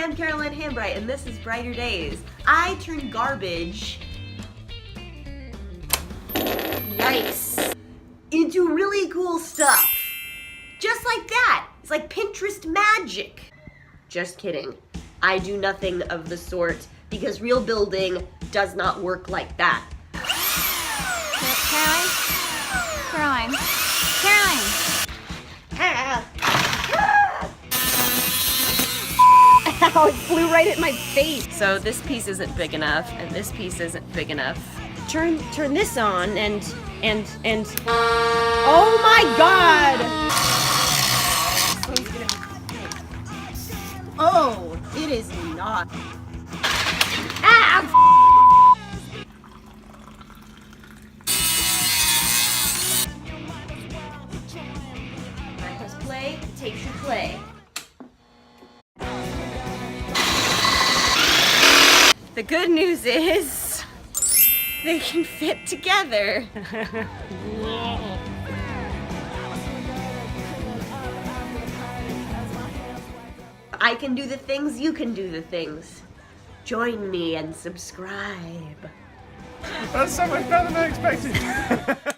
I'm Caroline Hambright, and this is Brighter Days. I turn garbage Yikes. into really cool stuff. Just like that. It's like Pinterest magic. Just kidding. I do nothing of the sort because real building does not work like that. Caroline? Caroline? Ow, it flew right at my face. So this piece isn't big enough, and this piece isn't big enough. Turn this on and oh my god! Oh, it is not. Ah! I press play, it takes you play. The good news is they can fit together. I can do the things, you can do the things. Join me and subscribe. That's so much better than I expected.